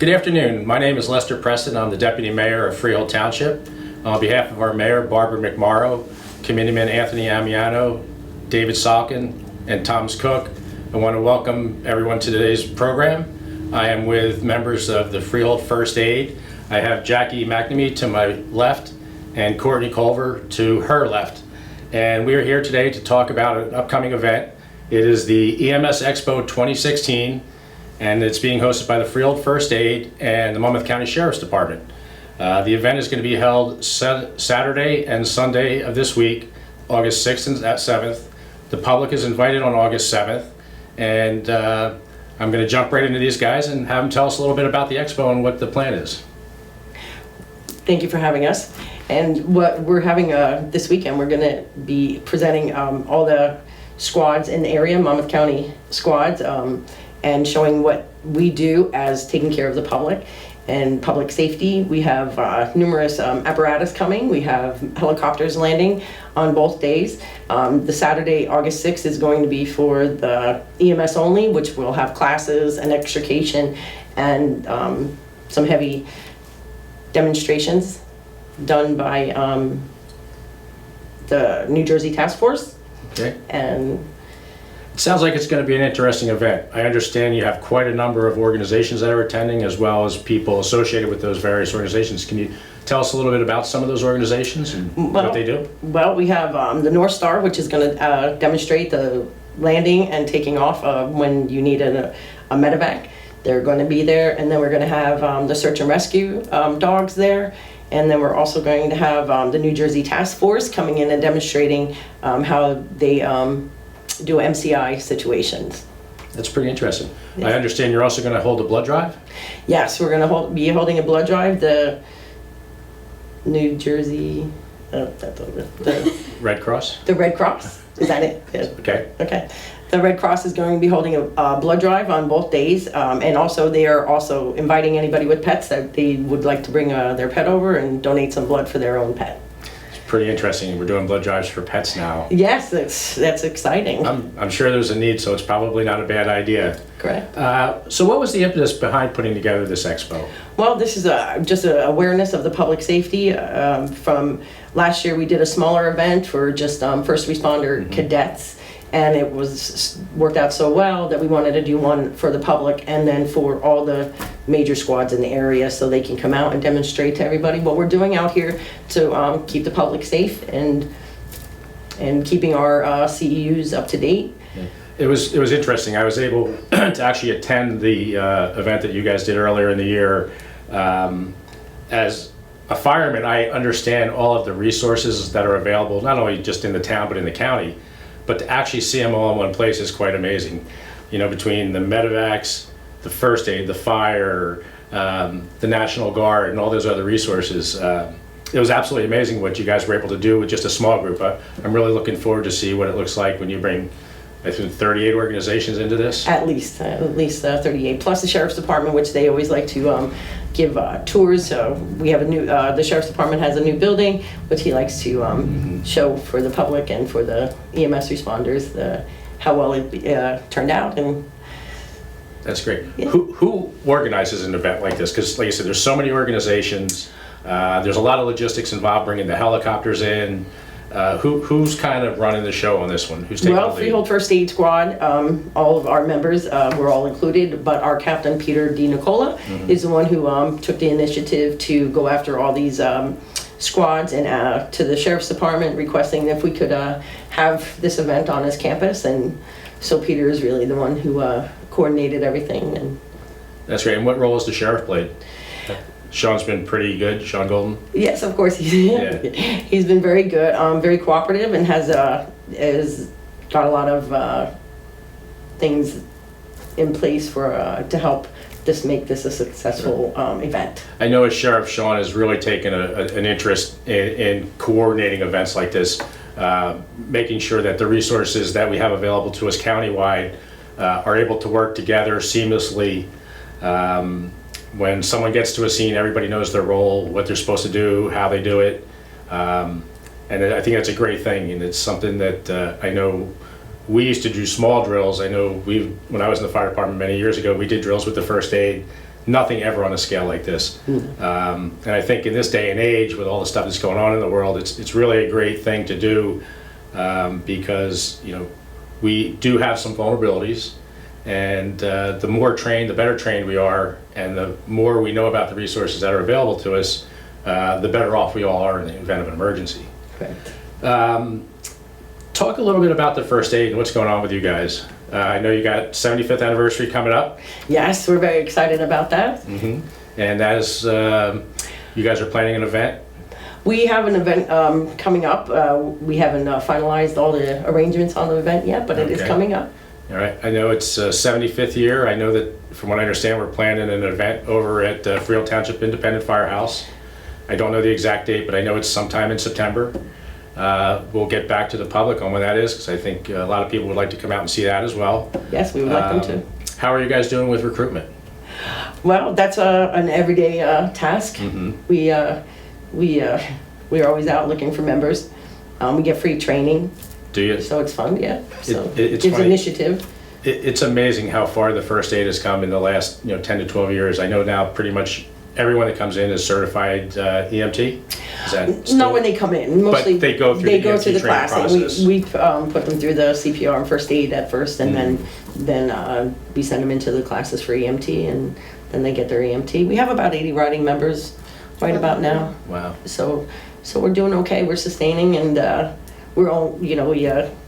Good afternoon. My name is Lester Preston. I'm the Deputy Mayor of Freehold Township. On behalf of our Mayor, Barbara McMorrow, Committeeman Anthony Amiano, David Salkin, and Thomas Cook, I want to welcome everyone to today's program. I am with members of the Freehold First Aid. I have Jackie McNamee to my left and Courtney Culver to her left. And we are here today to talk about an upcoming event. It is the EMS Expo 2016. And it's being hosted by the Freehold First Aid and the Monmouth County Sheriff's Department. The event is going to be held Saturday and Sunday of this week, August 6th and 7th. The public is invited on August 7th, and I'm going to jump right into these guys and have them tell us a little bit about the expo and what the plan is. Thank you for having us. And what we're having this weekend, we're going to be presenting all the squads in the area, Monmouth County squads, and showing what we do as taking care of the public and public safety. We have numerous apparatus coming. We have helicopters landing on both days. The Saturday, August 6th, is going to be for the EMS only, which will have classes and extrication and some heavy demonstrations done by the New Jersey Task Force. Okay. And it sounds like it's going to be an interesting event. I understand you have quite a number of organizations that are attending, as well as people associated with those various organizations. Can you tell us a little bit about some of those organizations and what they do? Well, we have the North Star, which is going to demonstrate the landing and taking off when you need a medevac. They're going to be there, and then we're going to have the search and rescue dogs there. And then we're also going to have the New Jersey Task Force coming in and demonstrating how they do MCI situations. That's pretty interesting. Yes. I understand you're also going to hold a blood drive? Yes, we're going to be holding a blood drive. The New Jersey, the Red Cross? The Red Cross, is that it? Yeah. Okay. Okay. The Red Cross is going to be holding a blood drive on both days, and also they are also inviting anybody with pets that they would like to bring their pet over and donate some blood for their own pet. Pretty interesting. We're doing blood drives for pets now. Yes, that's exciting. I'm sure there's a need, so it's probably not a bad idea. Correct. So what was the impetus behind putting together this expo? Well, this is just an awareness of the public safety. From last year, we did a smaller event for just first responder cadets, and it was worked out so well that we wanted to do one for the public and then for all the major squads in the area, so they can come out and demonstrate to everybody what we're doing out here to keep the public safe and keeping our CEUs up to date. Yeah. It was interesting. I was able to actually attend the event that you guys did earlier in the year. As a fireman, I understand all of the resources that are available, not only just in the town but in the county. But to actually see them all in one place is quite amazing. You know, between the medevacs, the first aid, the fire, the National Guard, and all those other resources. It was absolutely amazing what you guys were able to do with just a small group. I'm really looking forward to see what it looks like when you bring, I think, 38 organizations into this. At least 38, plus the Sheriff's Department, which they always like to give tours. So we have a new, the Sheriff's Department has a new building, which he likes to show for the public and for the EMS responders how well it turned out. And that's great. Yeah. Who organizes an event like this? Because like I said, there's so many organizations. There's a lot of logistics involved, bringing the helicopters in. Who's kind of running the show on this one? Who's taking the lead? Freehold First Aid Squad, all of our members were all included, but our captain, Peter D. Nicola, is the one who took the initiative to go after all these squads and to the Sheriff's Department requesting if we could have this event on his campus. And so Peter is really the one who coordinated everything. And that's great. And what role has the sheriff played? Sean's been pretty good, Sean Golden? Yes, of course. He's been very good, very cooperative, and has got a lot of things in place for to help make this a successful event. I know as Sheriff, Sean has really taken an interest in coordinating events like this, making sure that the resources that we have available to us countywide are able to work together seamlessly. When someone gets to a scene, everybody knows their role, what they're supposed to do, how they do it. And I think that's a great thing, and it's something that I know we used to do small drills. I know when I was in the fire department many years ago, we did drills with the first aid nothing ever on a scale like this. And I think in this day and age, with all the stuff that's going on in the world, it's really a great thing to do, because we do have some vulnerabilities, and the more trained, the better trained we are, and the more we know about the resources that are available to us, the better off we all are in the event of an emergency. Correct. Talk a little bit about the first aid and what's going on with you guys. I know you got 75th anniversary coming up. Yes, we're very excited about that. And as you guys are planning an event. We have an event coming up. We haven't finalized all the arrangements on the event yet, but it is coming up. All right. I know it's 75th year. I know that, from what I understand, we're planning an event over at Freehold Township Independent Firehouse. I don't know the exact date, but I know it's sometime in September. We'll get back to the public on when that is, because I think a lot of people would like to come out and see that as well. Yes, we would like them to. How are you guys doing with recruitment? Well, that's an everyday task. We're always out looking for members. We get free training. Do you? So it's fun, yeah. So it's gives funny. initiative. It's amazing how far the first aid has come in the last 10 to 12 years. I know now pretty much everyone that comes in is certified EMT. Is that still? Not when they come in. Mostly but they go through the EMT training class. process. We put them through the CPR and first aid at first, and then we send them into the classes for EMT, and then they get their EMT. We have about 80 riding members right about now. Wow. So we're doing okay. We're sustaining, and we're all, we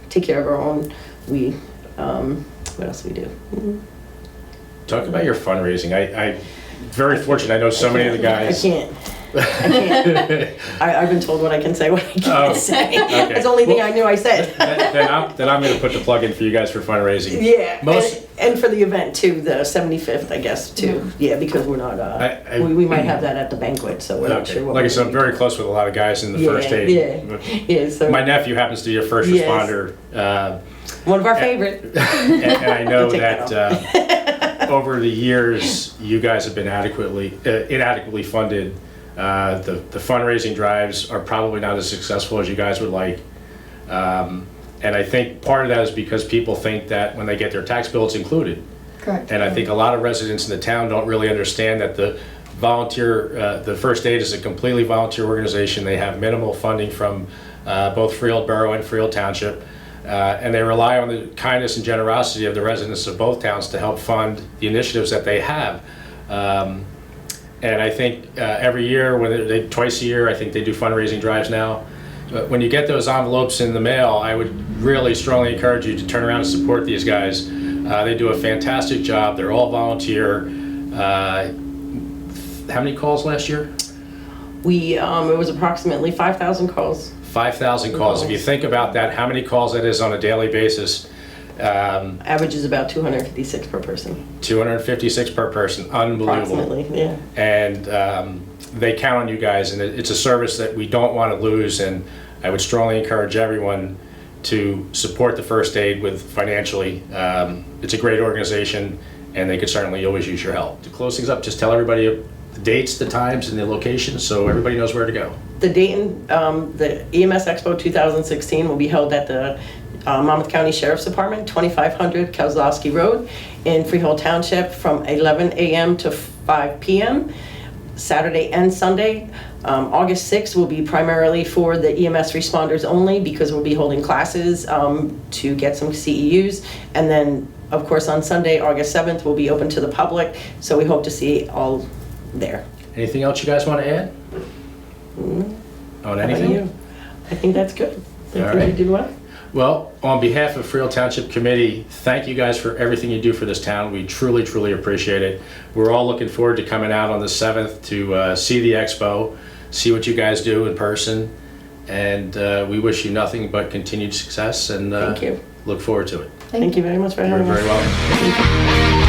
take care of our own. We what else do we do? Talk about your fundraising. I'm very fortunate. I know so many of the guys. I can't. I've been told what I can say, what I can't say. Okay. That's the only thing I knew I said. then I'm going to put the plug in for you guys for fundraising. Yeah, and for the event too, the 75th, I guess too. Yeah, because we're not. We might have that at the banquet, so we're not sure. What like I said, I'm very close with a lot of guys in the first aid. Yeah. So my nephew happens to be a first responder. One of our favorite. And I know that over the years, you guys have been inadequately funded. The fundraising drives are probably not as successful as you guys would like. And I think part of that is because people think that when they get their tax bill, it's included. Correct. And I think a lot of residents in the town don't really understand that the first aid is a completely volunteer organization. They have minimal funding from both Freehold Borough and Freehold Township. And they rely on the kindness and generosity of the residents of both towns to help fund the initiatives that they have. And I think every year, twice a year, I think they do fundraising drives now. But when you get those envelopes in the mail, I would really strongly encourage you to turn around and support these guys. They do a fantastic job. They're all volunteer. How many calls last year? It was approximately 5,000 calls. 5,000 calls. If you think about that, how many calls that is on a daily basis? Average is about 256 per person. 256 per person. Unbelievable. Approximately, yeah. And they count on you guys, and it's a service that we don't want to lose. And I would strongly encourage everyone to support the first aid financially. It's a great organization, and they could certainly always use your help. To close things up, just tell everybody the dates, the times, and the locations so everybody knows where to go. The Dayton, the EMS Expo 2016 will be held at the Monmouth County Sheriff's Department, 2500 Kozlowski Road in Freehold Township from 11 a.m. to 5 p.m. Saturday and Sunday. August 6th will be primarily for the EMS responders only, because we'll be holding classes to get some CEUs. And then, of course, on Sunday, August 7th, will be open to the public. So we hope to see all there. Anything else you guys want to add? On anything? I think that's good. I think right. you did well. Well, on behalf of Freehold Township Committee, thank you guys for everything you do for this town. We truly, truly appreciate it. We're all looking forward to coming out on the 7th to see the expo, see what you guys do in person, and we wish you nothing but continued success, and thank you. Look forward to it. Thank you very much for having us. You're very welcome.